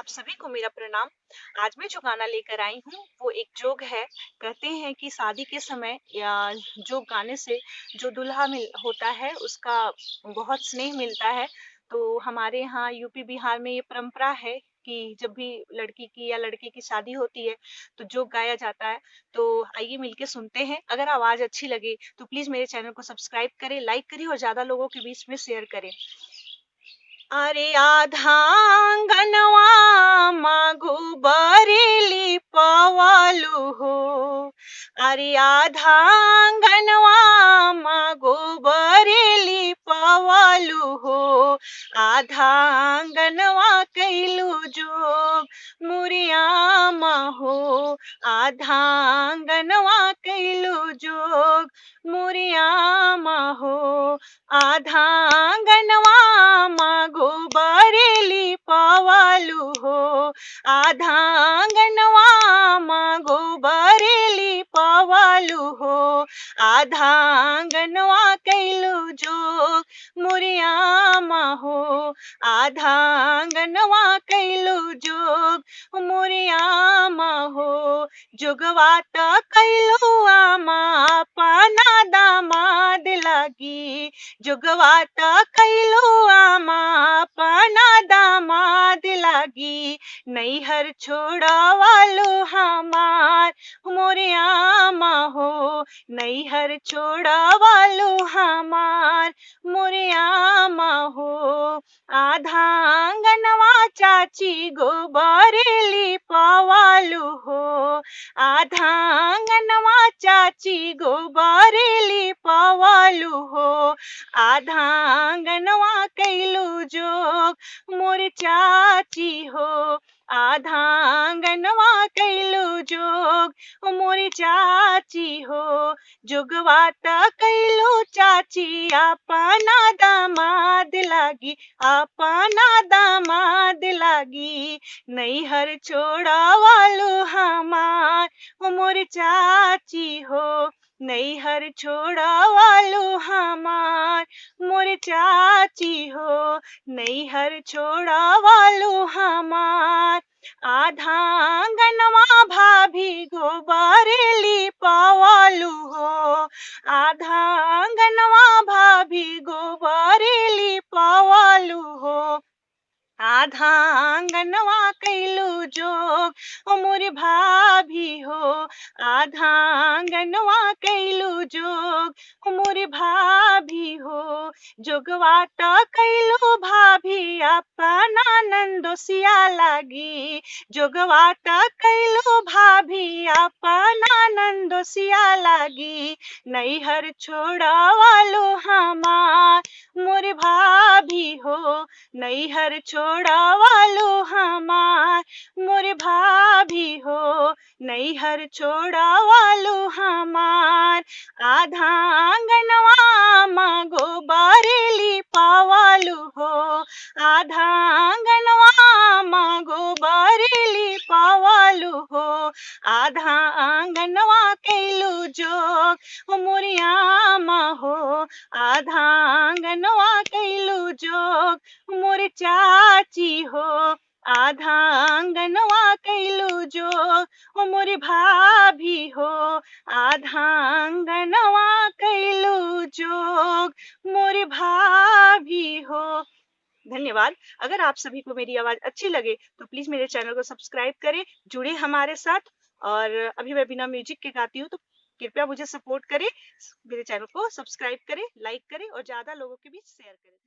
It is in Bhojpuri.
आप सभी को मेरा प्रणाम। आज मैं जो गाना लेकर आई हूँ वो एक जोग है। कहते हैं कि शादी के समय या जोग गाने से जो दूल्हा मिल होता है उसका बहुत स्नेह मिलता है। तो हमारे यहाँ यूपी बिहार में ये परंपरा है कि जब भी लड़की की या लड़के की शादी होती है तो जोग गाया जाता है। तो आइए मिलके सुनते हैं। अगर आवाज अच्छी लगे तो प्लीज मेरे चैनल को सब्सक्राइब करें, लाइक करें और ज्यादा लोगों के बीच में शेयर करें। अरे आधांगनवा मागो बरेली पवालू हो। अरे आधांगनवा मागो बरेली पवालू हो। आधांगनवा कैलू जोग मुरियामा हो। आधांगनवा कैलू जोग मुरियामा हो। आधांगनवा मागो बरेली पवालू हो। आधांगनवा मागो बरेली पवालू हो। आधांगनवा कैलू जोग मुरियामा हो। आधांगनवा कैलू जोग मुरियामा हो। जोगवात कैलू आमा पाना दामाद लागी। जोगवात कैलू आमा पाना दामाद लागी। नैहर छोड़ावालो हमार मोरे आमा हो। नैहर छोड़ावालो हमार मोरे आमा हो। आधांगनवा चाची गो बरेली पवालू हो। आधांगनवा चाची गो बरेली पवालू हो। आधांगनवा कैलू जोग मोर चाची हो। आधांगनवा कैलू जोग मोर चाची हो। जोगवात कैलू चाची अपना दामाद लागी। अपना दामाद लागी। नैहर छोड़ावालो हमार मोर चाची हो। नैहर छोड़ावालो हमार मोर चाची हो। नैहर छोड़ावालो हमार। आधांगनवा भाभी गो बरेली पवालू हो। आधांगनवा भाभी गो बरेली पवालू हो। आधांगनवा कैलू जोग मोर भाभी हो। आधांगनवा कैलू जोग मोर भाभी हो। जोगवात कैलू भाभी अपना नंदोसिया लागी। जोगवात कैलू भाभी अपना नंदोसिया लागी। नैहर छोड़ावालो हमार मोर भाभी हो। नैहर छोड़ावालो हमार मोर भाभी हो। नैहर छोड़ावालो हमार। आधांगनवा मागो बरेली पवालू हो। आधांगनवा मागो बरेली पवालू हो। आधांगनवा कैलू जोग मुरियामा हो। आधांगनवा कैलू जोग मोर चाची हो। आधांगनवा कैलू जोग मोर भाभी हो। आधांगनवा कैलू जोग मोर भाभी हो। धन्यवाद। अगर आप सभी को मेरी आवाज अच्छी लगे तो प्लीज मेरे चैनल को सब्सक्राइब करें, जुड़े हमारे साथ। और अभी मैं बिना म्यूजिक के गाती हूँ तो कृपया मुझे सपोर्ट करें। मेरे चैनल को सब्सक्राइब करें, लाइक करें और ज्यादा लोगों के बीच शेयर करें।